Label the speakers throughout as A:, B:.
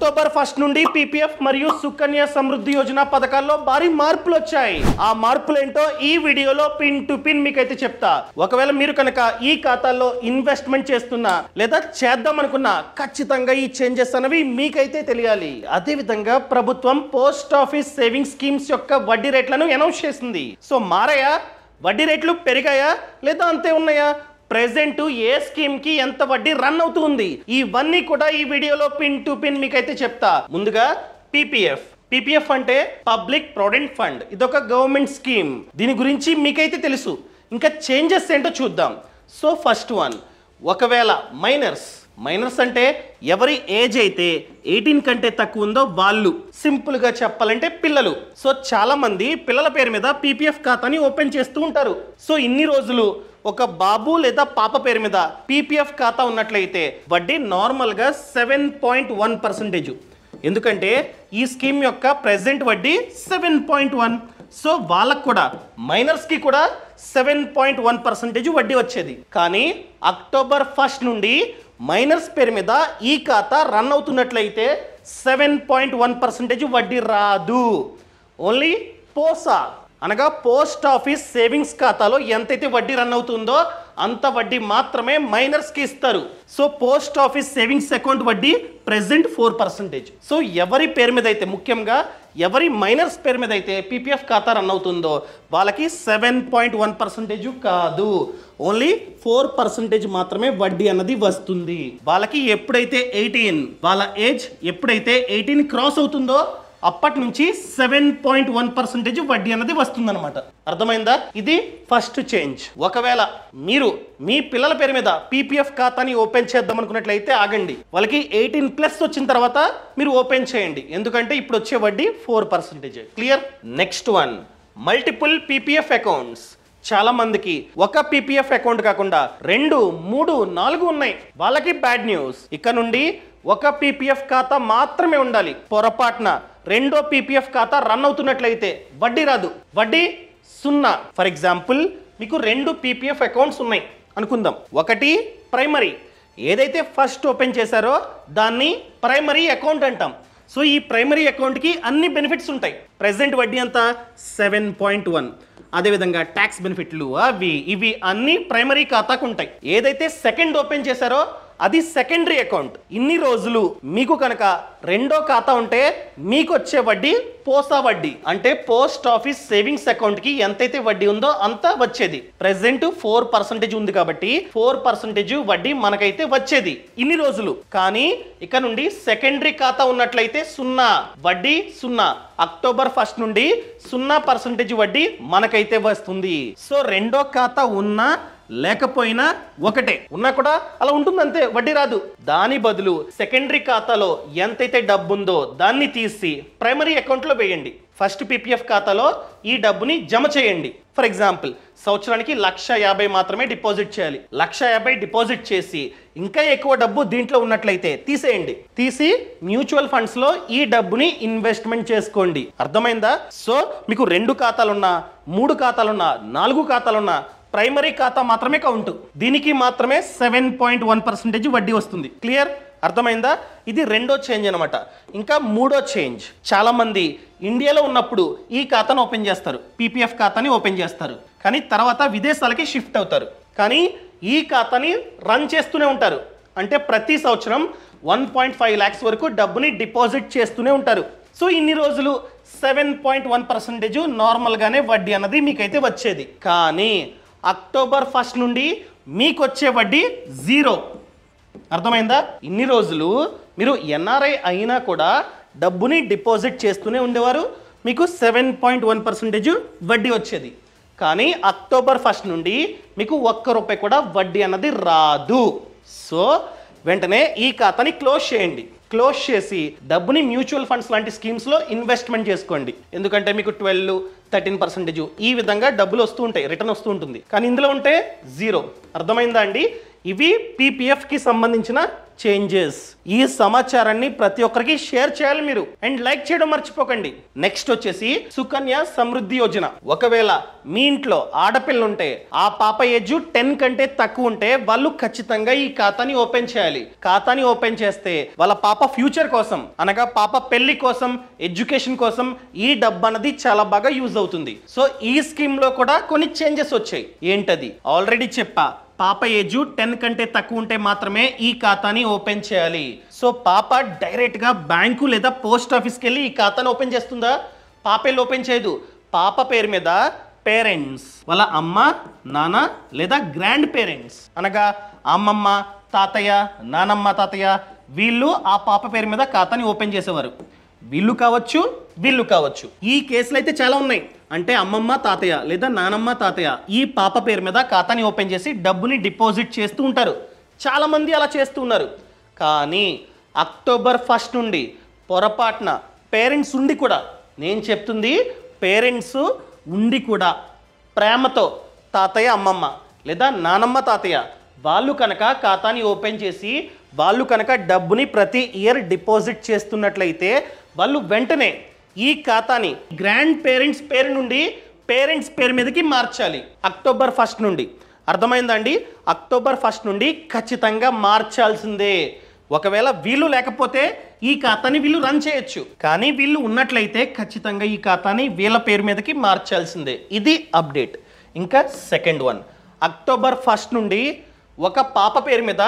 A: October 1 నుండి PPF మరియు సుకన్య సమృద్ధి యోజన పథకాల్లో భారీ మార్పులు వచ్చాయి. ఆ మార్పులు ఏంటో ఈ వీడియోలో పిన్ టు పిన్ మీకైతే చెప్తా. ఒకవేళ మీరు కనుక ఈ ఖాతాల్లో ఇన్వెస్ట్మెంట్ చేస్తున్నా లేదా చేద్దాం అనుకున్నా ఖచ్చితంగా ఈ చేంజెస్ అనేవి మీకైతే తెలియాలి. అదే విధంగా ప్రభుత్వం పోస్ట్ ఆఫీస్ సేవింగ్ స్కీమ్స్ యొక్క వడ్డీ రేట్లను అనౌన్స్ చేసింది. సో మారాయా? వడ్డీ రేట్లు పెరిగాయా లేదా అంతే ఉన్నాయా? ప్రెజెంట్ ఏ స్కీమ్ కి ఎంత వడ్డీ రన్ అవుతుంది, ఇవన్నీ కూడా ఈ వీడియోలో పిన్ టు పిన్ మీకైతే చెప్తా. ముందుగా పీపీఎఫ్ అంటే పబ్లిక్ ప్రావిడెంట్ ఫండ్. ఇదొక గవర్నమెంట్ స్కీమ్. దీని గురించి మీకైతే తెలుసు. ఇంకా చేంజెస్ ఏంటో చూద్దాం. సో ఫస్ట్ వన్, ఒకవేళ మైనర్స్ అంటే ఎవరి ఏజ్ అయితే 18 కంటే తక్కువ ఉందో వాళ్ళు, సింపుల్ గా చెప్పాలంటే పిల్లలు. సో చాలా మంది పిల్లల పేరు మీద పీపీఎఫ్ ఖాతాని ఓపెన్ చేస్తూ ఉంటారు. సో ఇన్ని రోజులు ఒక బాబు లేదా పాప పేరు మీద పీపీఎఫ్ ఖాతా ఉన్నట్లయితే వడ్డీ నార్మల్గా 7.1%. ఎందుకంటే ఈ స్కీమ్ యొక్క ప్రెజెంట్ వడ్డీ 7.1. సో వాళ్ళకు కూడా మైనర్స్కి కూడా 7.1% వడ్డీ వచ్చేది. కానీ అక్టోబర్ 1 నుండి మైనర్స్ పేరు మీద ఈ ఖాతా రన్ అవుతున్నట్లయితే 7.1% వడ్డీ రాదు. ఓన్లీ పోసా అనగా పోస్ట్ ఆఫీస్ సేవింగ్స్ ఖాతాలో ఎంతైతే వడ్డీ రన్ అవుతుందో అంత వడ్డీ మాత్రమే మైనర్స్కి ఇస్తారు. So post office savings account వడ్డీ ప్రెజెంట్ 4%. సో ఎవరి పేరు మీద అయితే, ముఖ్యంగా ఎవరి మైనర్స్ పేరు మీద అయితే పీపీఎఫ్ ఖాతా రన్ అవుతుందో వాళ్ళకి 7.1% కాదు, ఓన్లీ 4% మాత్రమే వడ్డీ అన్నది వస్తుంది. వాళ్ళకి ఎప్పుడైతే 18, వాళ్ళ ఏజ్ ఎప్పుడైతే 18 క్రాస్ అవుతుందో అప్పటి నుంచి 7.1% వడ్డీ అన్నది వస్తుందన్నమాట. అర్థమైందా? ఇది ఫస్ట్ చేంజ్. ఒకవేళ మీరు మీ పిల్లల పేరు మీద పీపీఎఫ్ ఖాతాని ఓపెన్ చేద్దాం అనుకున్నట్లయితే ఆగండి. వాళ్ళకి 18+ వచ్చిన తర్వాత మీరు ఓపెన్ చేయండి. ఎందుకంటే ఇప్పుడు వచ్చే వడ్డీ 4%. Clear? Next one, multiple PPF accounts. చాలా మందికి ఒక పీపీఎఫ్ అకౌంట్ కాకుండా 2, 3, 4 ఉన్నాయి. వాళ్ళకి బ్యాడ్ న్యూస్. ఇక నుండి ఒక పీపీఎఫ్ ఖాతా మాత్రమే ఉండాలి. పొరపాటున రెండో పీపీఎఫ్ ఖాతా రన్ అవుతున్నట్లయితే వడ్డీ రాదు, వడ్డీ 0. ఫర్ ఎగ్జాంపుల్, మీకు 2 పీపీఎఫ్ అకౌంట్స్ ఉన్నాయి అనుకుందాం. ఒకటి ప్రైమరీ, ఏదైతే ఫస్ట్ ఓపెన్ చేశారో దాన్ని ప్రైమరీ అకౌంట్ అంటాం. సో ఈ ప్రైమరీ అకౌంట్కి అన్ని బెనిఫిట్స్ ఉంటాయి. ప్రెజెంట్ వడ్డీ అంతా 7.1. అదేవిధంగా ట్యాక్స్ బెనిఫిట్లు అవి ఇవి అన్ని ప్రైమరీ ఖాతాకు ఉంటాయి. ఏదైతే సెకండ్ ఓపెన్ చేశారో అది సెకండరీ అకౌంట్. ఇన్ని రోజులు మీకు కనుక రెండో ఖాతా ఉంటే మీకు వచ్చే వడ్డీ పోసా వడ్డీ, అంటే పోస్ట్ ఆఫీస్ సేవింగ్స్ అకౌంట్ కి ఎంతైతే వడ్డీ ఉందో అంత వచ్చేది. ప్రెసెంట్ 4% ఉంది కాబట్టి 4% వడ్డీ మనకైతే వచ్చేది ఇన్ని రోజులు. కానీ ఇక నుండి సెకండరీ ఖాతా ఉన్నట్లయితే 0 వడ్డీ 0. అక్టోబర్ 1 నుండి 0% వడ్డీ మనకైతే వస్తుంది. సో రెండో ఖాతా ఉన్నా లేకపోయినా ఒకటే, ఉన్నా కూడా అలా ఉంటుంది అంతే, వడ్డీ రాదు. దాని బదులు సెకండరీ ఖాతాలో ఎంతైతే డబ్బు ఉందో దాన్ని తీసి ప్రైమరీ అకౌంట్లో వేయండి. ఫస్ట్ పీపీఎఫ్ ఖాతాలో ఈ డబ్బుని జమ చేయండి. ఫర్ ఎగ్జాంపుల్, సంవత్సరానికి 1,50,000 మాత్రమే డిపాజిట్ చేయాలి. 1,50,000 డిపాజిట్ చేసి ఇంకా ఎక్కువ డబ్బు దీంట్లో ఉన్నట్లయితే తీసేయండి. తీసి మ్యూచువల్ ఫండ్స్ లో ఈ డబ్బుని ఇన్వెస్ట్మెంట్ చేసుకోండి. అర్థమైందా? సో మీకు 2 ఖాతాలున్నా, 3 ఖాతాలున్నా, 4 ఖాతాలున్నా ప్రైమరీ ఖాతా మాత్రమే కౌంట్. దీనికి మాత్రమే 7.1% వడ్డీ వస్తుంది. క్లియర్? అర్థమైందా? ఇది రెండో చేంజ్ అనమాట. ఇంకా మూడో చేంజ్, చాలా మంది ఇండియాలో ఉన్నప్పుడు ఈ ఖాతాను ఓపెన్ చేస్తారు, పీపీఎఫ్ ఖాతాని ఓపెన్ చేస్తారు. కానీ తర్వాత విదేశాలకి షిఫ్ట్ అవుతారు. కానీ ఈ ఖాతాని రన్ చేస్తూనే ఉంటారు. అంటే ప్రతి సంవత్సరం 1.5 lakhs వరకు డబ్బుని డిపాజిట్ చేస్తూనే ఉంటారు. సో ఇన్ని రోజులు 7.1% నార్మల్గానే వడ్డీ అన్నది మీకైతే వచ్చేది. కానీ అక్టోబర్ 1 నుండి మీకు వచ్చే వడ్డీ 0. అర్థమైందా? ఇన్ని రోజులు మీరు ఎన్ఆర్ఐ అయినా కూడా డబ్బుని డిపాజిట్ చేస్తూనే ఉండేవారు, మీకు 7.1% వడ్డీ వచ్చేది. కానీ అక్టోబర్ 1 నుండి మీకు ₹1 కూడా వడ్డీ అన్నది రాదు. సో వెంటనే ఈ ఖాతాని క్లోజ్ చేయండి. క్లోజ్ చేసి డబ్బుని మ్యూచువల్ ఫండ్స్ లాంటి స్కీమ్స్లో ఇన్వెస్ట్మెంట్ చేసుకోండి. ఎందుకంటే మీకు 12, 13% ఈ విధంగా డబ్బులు వస్తూ ఉంటాయి, రిటర్న్ వస్తూ ఉంటుంది. కానీ ఇందులో ఉంటే 0. అర్థమైందా అండి? ఇవి పీపీఎఫ్ కి సంబంధించిన చేంజెస్. ఈ సమాచారాన్ని ప్రతి ఒక్కరికి షేర్ చేయాలి మీరు, అండ్ లైక్ చేయడం మర్చిపోకండి. నెక్స్ట్ వచ్చేసి సుకన్య సమృద్ధి యోజన. ఒకవేళ మీ ఇంట్లో ఆడపిల్ల ఉంటే ఆ పాప ఏజ్ 10 కంటే తక్కువ ఉంటే వాళ్ళు ఖచ్చితంగా ఈ ఖాతాని ఓపెన్ చేయాలి. ఖాతాని ఓపెన్ చేస్తే వాళ్ళ పాప ఫ్యూచర్ కోసం, అనగా పాప పెళ్లి కోసం, ఎడ్యుకేషన్ కోసం ఈ డబ్బు అన్నది చాలా బాగా యూజ్ అవుతుంది. సో ఈ స్కీమ్ లో కూడా కొన్ని చేంజెస్ వచ్చాయి. ఏంటది? ఆల్రెడీ చెప్పా, పాప ఏజ్ 10 కంటే తక్కువ ఉంటే మాత్రమే ఈ ఖాతాని ఓపెన్ చేయాలి. సో పాప డైరెక్ట్ గా బ్యాంకు లేదా పోస్ట్ ఆఫీస్కి వెళ్ళి ఈ ఖాతాని ఓపెన్ చేస్తుందా? పాప ఓపెన్ చేయదు. పాప పేరు మీద పేరెంట్స్, వాళ్ళ అమ్మ, నాన్న లేదా గ్రాండ్ పేరెంట్స్, అనగా అమ్మమ్మ, తాతయ్య, నానమ్మ, తాతయ్య, వీళ్ళు ఆ పాప పేరు మీద ఖాతాని ఓపెన్ చేసేవారు. వీళ్ళు కావచ్చు, వీళ్ళు కావచ్చు. ఈ కేసులు అయితే చాలా ఉన్నాయి. అంటే అమ్మమ్మ, తాతయ్య లేదా నానమ్మ, తాతయ్య ఈ పాప పేరు మీద ఖాతాని ఓపెన్ చేసి డబ్బుని డిపాజిట్ చేస్తూ ఉంటారు. చాలా మంది అలా చేస్తూ ఉన్నారు. కానీ అక్టోబర్ 1 నుండి పొరపాటున పేరెంట్స్ ఉండి కూడా, నేను చెప్తుంది పేరెంట్స్ ఉండి కూడా, ప్రేమతో తాతయ్య, అమ్మమ్మ లేదా నానమ్మ, తాతయ్య వాళ్ళు కనుక ఖాతాని ఓపెన్ చేసి వాళ్ళు కనుక డబ్బుని ప్రతి ఇయర్ డిపాజిట్ చేస్తున్నట్లయితే వాళ్ళు వెంటనే ఈ ఖాతాని గ్రాండ్ పేరెంట్స్ పేరు నుండి పేరెంట్స్ పేరు మీదకి మార్చాలి అక్టోబర్ 1 నుండి. అర్థమైందండి? అక్టోబర్ 1 నుండి ఖచ్చితంగా మార్చాల్సిందే. ఒకవేళ వీళ్ళు లేకపోతే ఈ ఖాతాని వీళ్ళు రన్ చేయొచ్చు, కానీ వీళ్ళు ఉన్నట్లయితే ఖచ్చితంగా ఈ ఖాతాని వీళ్ళ పేరు మీదకి మార్చాల్సిందే. ఇది అప్డేట్. ఇంకా సెకండ్ వన్, అక్టోబర్ 1 నుండి ఒక పాప పేరు మీద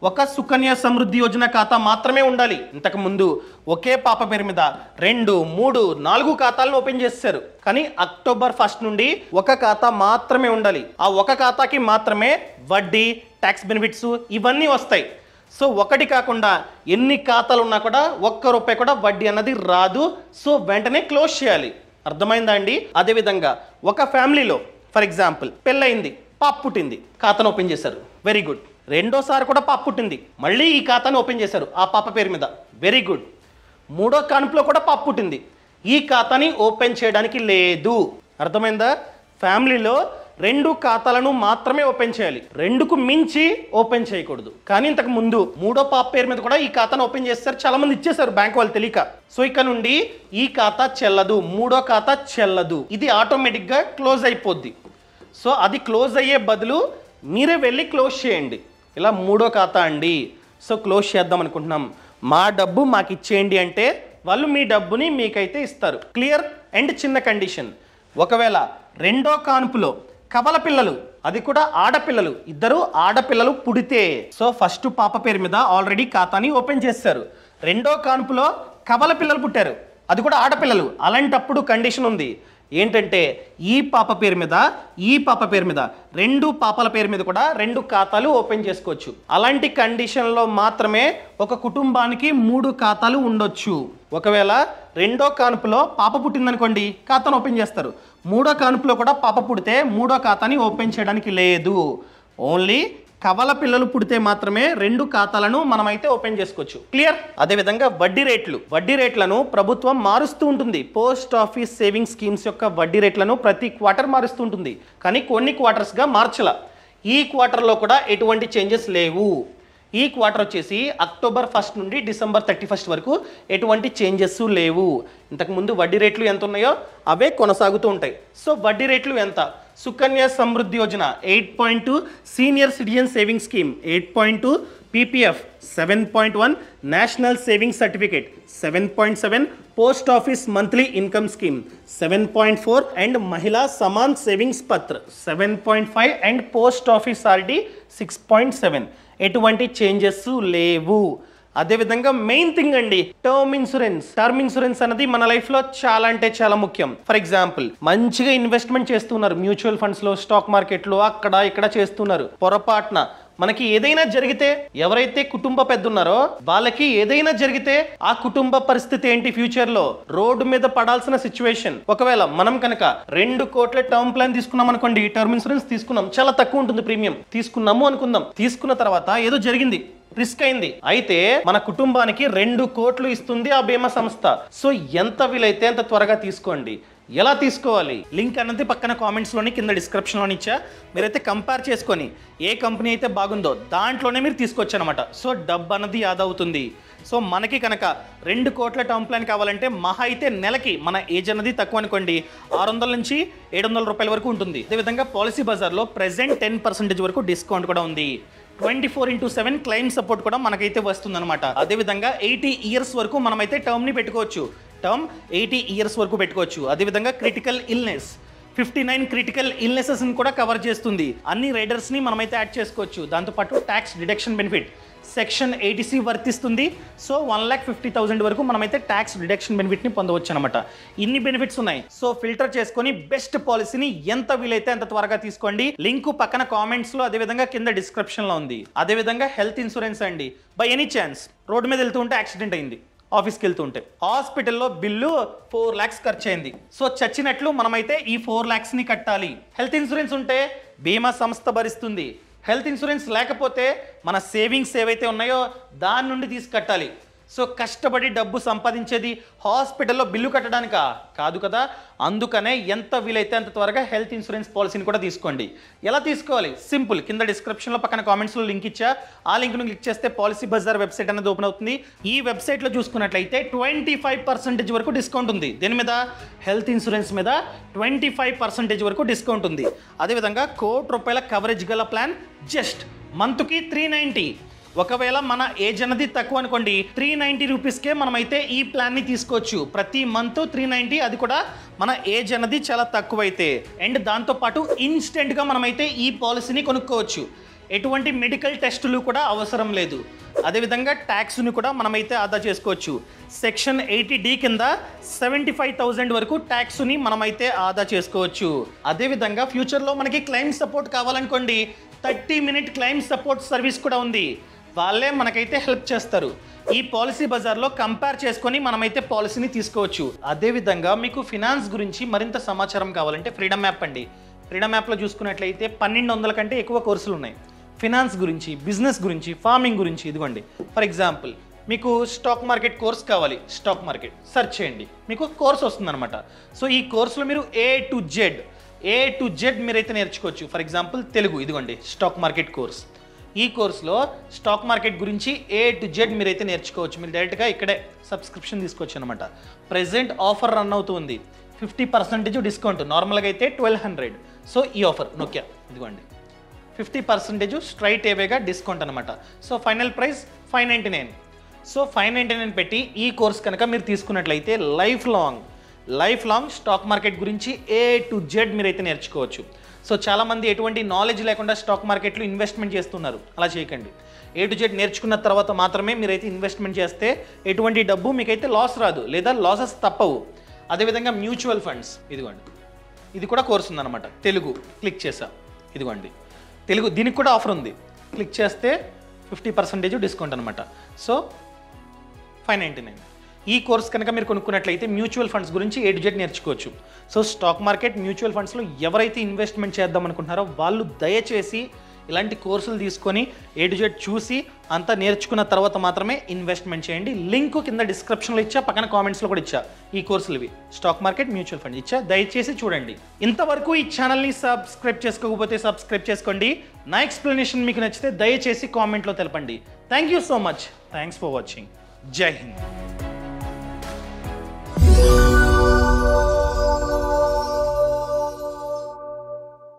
A: ఒక సుకన్య సమృద్ధి యోజన ఖాతా మాత్రమే ఉండాలి. ఇంతకు ముందు ఒకే పాప పేరు మీద 2, 3, 4 ఖాతాలను ఓపెన్ చేశారు. కానీ అక్టోబర్ 1 నుండి ఒక ఖాతా మాత్రమే ఉండాలి. ఆ ఒక ఖాతాకి మాత్రమే వడ్డీ, ట్యాక్స్ బెనిఫిట్స్ ఇవన్నీ వస్తాయి. సో ఒకటి కాకుండా ఎన్ని ఖాతాలు ఉన్నా కూడా ₹1 కూడా వడ్డీ అన్నది రాదు. సో వెంటనే క్లోజ్ చేయాలి. అర్థమైందా అండి? అదేవిధంగా ఒక ఫ్యామిలీలో ఫర్ ఎగ్జాంపుల్ పెళ్ళయింది, పాప పుట్టింది, ఖాతాను ఓపెన్ చేశారు, వెరీ గుడ్. రెండోసారి కూడా పాప పుట్టింది, మళ్ళీ ఈ ఖాతాను ఓపెన్ చేశారు ఆ పాప పేరు మీద, వెరీ గుడ్. మూడో కాన్పులో కూడా పాప పుట్టింది, ఈ ఖాతాని ఓపెన్ చేయడానికి లేదు. అర్థమైందా? ఫ్యామిలీలో 2 ఖాతాలను మాత్రమే ఓపెన్ చేయాలి, 2కు మించి ఓపెన్ చేయకూడదు. కానీ ఇంతకు ముందు మూడో పాప పేరు మీద కూడా ఈ ఖాతాను ఓపెన్ చేస్తారు, చాలా మంది ఇచ్చేసారు బ్యాంక్ వాళ్ళు తెలియక. సో ఇక నుండి ఈ ఖాతా చెల్లదు, మూడో ఖాతా చెల్లదు, ఇది ఆటోమేటిక్గా క్లోజ్ అయిపోద్ది. సో అది క్లోజ్ అయ్యే బదులు మీరే వెళ్ళి క్లోజ్ చేయండి. ఇలా మూడో ఖాతా అండి, సో క్లోజ్ చేద్దాం అనుకుంటున్నాం, మా డబ్బు మాకు ఇచ్చేయండి అంటే వాళ్ళు మీ డబ్బుని మీకైతే ఇస్తారు. క్లియర్? అండ్ చిన్న కండిషన్, ఒకవేళ రెండో కాన్పులో కవల పిల్లలు, అది కూడా ఆడపిల్లలు, 2 ఆడపిల్లలు పుడితే, సో ఫస్ట్ పాప పేరు మీద ఆల్రెడీ ఖాతాని ఓపెన్ చేశారు, రెండో కాన్పులో కవల పిల్లలు పుట్టారు, అది కూడా ఆడపిల్లలు, అలాంటప్పుడు కండిషన్ ఉంది ఏంటంటే ఈ పాప పేరు మీద, ఈ పాప పేరు మీద, 2 పాపల పేరు మీద కూడా 2 ఖాతాలు ఓపెన్ చేసుకోవచ్చు. అలాంటి కండిషన్లో మాత్రమే ఒక కుటుంబానికి 3 ఖాతాలు ఉండొచ్చు. ఒకవేళ రెండో కాన్పులో పాప పుట్టిందనుకోండి, ఖాతాను ఓపెన్ చేస్తారు. మూడో కాన్పులో కూడా పాప పుడితే మూడో ఖాతాని ఓపెన్ చేయడానికి లేదు. ఓన్లీ కవల పిల్లలు పుడితే మాత్రమే 2 ఖాతాలను మనమైతే ఓపెన్ చేసుకోవచ్చు. క్లియర్? అదేవిధంగా వడ్డీ రేట్లను ప్రభుత్వం మారుస్తూ ఉంటుంది. పోస్ట్ ఆఫీస్ సేవింగ్ స్కీమ్స్ యొక్క వడ్డీ రేట్లను ప్రతి క్వార్టర్ మారుస్తూ ఉంటుంది, కానీ కొన్ని క్వార్టర్స్గా మార్చల. ఈ క్వార్టర్లో కూడా ఎటువంటి చేంజెస్ లేవు. ఈ క్వార్టర్ వచ్చేసి అక్టోబర్ 1 నుండి డిసెంబర్ 31 వరకు ఎటువంటి చేంజెస్ లేవు. ఇంతకుముందు వడ్డీ రేట్లు ఎంత ఉన్నాయో అవే కొనసాగుతూ ఉంటాయి. సో వడ్డీ రేట్లు ఎంత? Sukanya Samriddhi Yojana 8.2, senior citizen saving scheme 8.2, PPF 7.1, national saving certificate 7.7, post office monthly income scheme 7.4 and Mahila Samman savings Patra 7.5 and post office RD 6.7. ఎటువంటి చేంజెస్ లేవు. అదేవిధంగా మెయిన్ థింగ్ అండి, టర్మ్ ఇన్సూరెన్స్ అనేది మన లైఫ్లో చాలా అంటే చాలా ముఖ్యం. ఫర్ ఎగ్జాంపుల్ మంచిగా ఇన్వెస్ట్మెంట్ చేస్తున్నారు మ్యూచువల్ ఫండ్స్లో, స్టాక్ మార్కెట్లో, అక్కడ ఇక్కడ చేస్తున్నారు. పొరపాటున మనకి ఏదైనా జరిగితే, ఎవరైతే కుటుంబ పెద్ద ఉన్నారో వాళ్ళకి ఏదైనా జరిగితే ఆ కుటుంబ పరిస్థితి ఏంటి? ఫ్యూచర్ లో రోడ్డు మీద పడాల్సిన సిచ్యువేషన్. ఒకవేళ మనం కనుక 2 కోట్ల టర్మ్ ప్లాన్ తీసుకున్నాం అనుకోండి, టర్మ్ ఇన్సూరెన్స్ తీసుకున్నాం, చాలా తక్కువ ఉంటుంది ప్రీమియం, తీసుకున్నాము అనుకుందాం. తీసుకున్న తర్వాత ఏదో జరిగింది, రిస్క్ అయింది, అయితే మన కుటుంబానికి 2 కోట్లు ఇస్తుంది ఆ బీమా సంస్థ. సో ఎంత వీలైతే అంత త్వరగా తీసుకోండి. ఎలా తీసుకోవాలి లింక్ అన్నది పక్కన కామెంట్స్లోని కింద డిస్క్రిప్షన్లోని ఇచ్చా. మీరైతే కంపేర్ చేసుకొని ఏ కంపెనీ అయితే బాగుందో దాంట్లోనే మీరు తీసుకోవచ్చు అనమాట. సో డబ్బు అన్నది యాదవుతుంది. సో మనకి కనుక 2 కోట్ల టర్మ్ ప్లాన్ కావాలంటే మహా అయితే నెలకి మన ఏజ్ అన్నది తక్కువ అనుకోండి 600 నుంచి 700 రూపాయల వరకు ఉంటుంది. అదేవిధంగా పాలసీ బజార్లో ప్రెసెంట్ 10% వరకు డిస్కౌంట్ కూడా ఉంది. 24/7 క్లెయిమ్ సపోర్ట్ కూడా మనకైతే వస్తుందన్నమాట. అదేవిధంగా 80 ఇయర్స్ వరకు మనమైతే టర్మ్ని పెట్టుకోవచ్చు. టర్మ్ 80 ఇయర్స్ వరకు పెట్టుకోవచ్చు. అదేవిధంగా క్రిటికల్ ఇల్నెస్ 59 క్రిటికల్ ఇల్నెసెస్ని కూడా కవర్ చేస్తుంది. అన్ని రైడర్స్ని మనమైతే యాడ్ చేసుకోవచ్చు. దాంతోపాటు tax deduction benefit section 80C వర్తిస్తుంది. సో 1,50,000 వరకు మనమైతే ట్యాక్స్ డిడక్షన్ బెనిఫిట్ని పొందవచ్చు అనమాట. ఇన్ని బెనిఫిట్స్ ఉన్నాయి. సో ఫిల్టర్ చేసుకొని బెస్ట్ పాలసీని ఎంత వీలైతే అంత త్వరగా తీసుకోండి. లింక్ పక్కన కామెంట్స్లో అదేవిధంగా కింద డిస్క్రిప్షన్లో ఉంది. అదేవిధంగా హెల్త్ ఇన్సూరెన్స్ అండి. బై ఎనీ ఛాన్స్ రోడ్డు మీద వెళ్తూ ఉంటే యాక్సిడెంట్ అయింది, ఆఫీస్కి వెళ్తూ ఉంటే హాస్పిటల్లో బిల్లు 4 lakhs ఖర్చు అయింది. సో చచ్చినట్లు మనమైతే ఈ 4 lakhsని కట్టాలి. హెల్త్ ఇన్సూరెన్స్ ఉంటే బీమా సంస్థ భరిస్తుంది. హెల్త్ ఇన్సూరెన్స్ లేకపోతే మన సేవింగ్స్ ఏవైతే ఉన్నాయో దాని నుండి తీసి కట్టాలి. సో కష్టపడి డబ్బు సంపాదించేది హాస్పిటల్లో బిల్లు కట్టడానికా కాదు కదా. అందుకనే ఎంత వీలైతే అంత త్వరగా హెల్త్ ఇన్సూరెన్స్ పాలసీని కూడా తీసుకోండి. ఎలా తీసుకోవాలి? సింపుల్. కింద డిస్క్రిప్షన్లో పక్కన కామెంట్స్లో లింక్ ఇచ్చా. ఆ లింక్ను క్లిక్ చేస్తే పాలసీ బజార్ వెబ్సైట్ అనేది ఓపెన్ అవుతుంది. ఈ వెబ్సైట్లో చూసుకున్నట్లయితే 25% వరకు డిస్కౌంట్ ఉంది. దీని మీద హెల్త్ ఇన్సూరెన్స్ మీద 25% వరకు డిస్కౌంట్ ఉంది. అదేవిధంగా ₹1,00,00,000 కవరేజ్ గల ప్లాన్ జస్ట్ మంత్కి 390. ఒకవేళ మన ఏజ్ అన్నది తక్కువ అనుకోండి 390 రూపీస్కే మనమైతే ఈ ప్లాన్ని తీసుకోవచ్చు. ప్రతి మంత్ 390, అది కూడా మన ఏజ్ అన్నది చాలా తక్కువైతే. అండ్ దాంతోపాటు ఇన్స్టెంట్గా మనమైతే ఈ పాలసీని కొనుక్కోవచ్చు. ఎటువంటి మెడికల్ టెస్టులు కూడా అవసరం లేదు. అదేవిధంగా ట్యాక్స్ని కూడా మనమైతే ఆదా చేసుకోవచ్చు. సెక్షన్ 80D కింద 75,000 వరకు ట్యాక్స్ని మనమైతే ఆదా చేసుకోవచ్చు. అదేవిధంగా ఫ్యూచర్లో మనకి క్లెయిమ్ సపోర్ట్ కావాలనుకోండి 30-minute క్లెయిమ్ సపోర్ట్ సర్వీస్ కూడా ఉంది. వాళ్ళే మనకైతే హెల్ప్ చేస్తారు. ఈ పాలసీ బజార్లో కంపేర్ చేసుకొని మనమైతే పాలసీని తీసుకోవచ్చు. అదేవిధంగా మీకు ఫినాన్స్ గురించి మరింత సమాచారం కావాలంటే ఫ్రీడమ్ యాప్ అండి. ఫ్రీడమ్ యాప్లో చూసుకున్నట్లయితే 1200 కంటే ఎక్కువ కోర్సులు ఉన్నాయి. ఫినాన్స్ గురించి, బిజినెస్ గురించి, ఫార్మింగ్ గురించి. ఇదిగోండి ఫర్ ఎగ్జాంపుల్ మీకు స్టాక్ మార్కెట్ కోర్స్ కావాలి. స్టాక్ మార్కెట్ సెర్చ్ చేయండి, మీకు కోర్స్ వస్తుందన్నమాట. సో ఈ కోర్సులో మీరు A to Z మీరైతే నేర్చుకోవచ్చు. ఫర్ ఎగ్జాంపుల్ తెలుగు, ఇదిగోండి స్టాక్ మార్కెట్ కోర్స్. ఈ కోర్సులో స్టాక్ మార్కెట్ గురించి A to Z మీరైతే నేర్చుకోవచ్చు. మీరు డైరెక్ట్గా ఇక్కడే సబ్స్క్రిప్షన్ తీసుకోవచ్చు అనమాట. ప్రెజెంట్ ఆఫర్ రన్ అవుతుంది. 50% డిస్కౌంట్. నార్మల్గా అయితే 1200. సో ఈ ఆఫర్ నోకియా ఇదిగోండి 50% స్ట్రైట్ ఏవేగా డిస్కౌంట్ అనమాట. So final price 599. సో 599 పెట్టి ఈ కోర్స్ కనుక మీరు తీసుకున్నట్లయితే లైఫ్ లాంగ్ స్టాక్ మార్కెట్ గురించి A to Z మీరైతే నేర్చుకోవచ్చు. సో చాలామంది ఎటువంటి నాలెడ్జ్ లేకుండా స్టాక్ మార్కెట్లో ఇన్వెస్ట్మెంట్ చేస్తున్నారు. అలా చేయకండి. A to Z నేర్చుకున్న తర్వాత మాత్రమే మీరైతే ఇన్వెస్ట్మెంట్ చేస్తే ఎటువంటి డబ్బు మీకైతే లాస్ రాదు, లేదా లాసెస్ తప్పవు. అదేవిధంగా మ్యూచువల్ ఫండ్స్, ఇదిగోండి ఇది కూడా కోర్స్ ఉందన్నమాట. తెలుగు క్లిక్ చేసా, ఇదిగోండి తెలుగు, దీనికి కూడా ఆఫర్ ఉంది. క్లిక్ చేస్తే 50% డిస్కౌంట్ అనమాట. సో 599. ఈ కోర్స్ కనుక మీరు కొనుక్కున్నట్లయితే మ్యూచువల్ ఫండ్స్ గురించి A to Z నేర్చుకోవచ్చు. సో స్టాక్ మార్కెట్, మ్యూచువల్ ఫండ్స్లో ఎవరైతే ఇన్వెస్ట్మెంట్ చేద్దాం అనుకుంటున్నారో వాళ్ళు దయచేసి ఇలాంటి కోర్సులు తీసుకొని A to Z చూసి అంతా నేర్చుకున్న తర్వాత మాత్రమే ఇన్వెస్ట్మెంట్ చేయండి. లింక్ కింద డిస్క్రిప్షన్లో ఇచ్చా, పక్కన కామెంట్స్లో కూడా ఇచ్చా. ఈ కోర్సులు ఇవి స్టాక్ మార్కెట్, మ్యూచువల్ ఫండ్ ఇచ్చా, దయచేసి చూడండి. ఇంతవరకు ఈ ఛానల్ని సబ్స్క్రైబ్ చేసుకోకపోతే సబ్స్క్రైబ్ చేసుకోండి. నా ఎక్స్ప్లెనేషన్ మీకు నచ్చితే దయచేసి కామెంట్లో తెలపండి. Thank you so much. Thanks for watching. జై హింద్.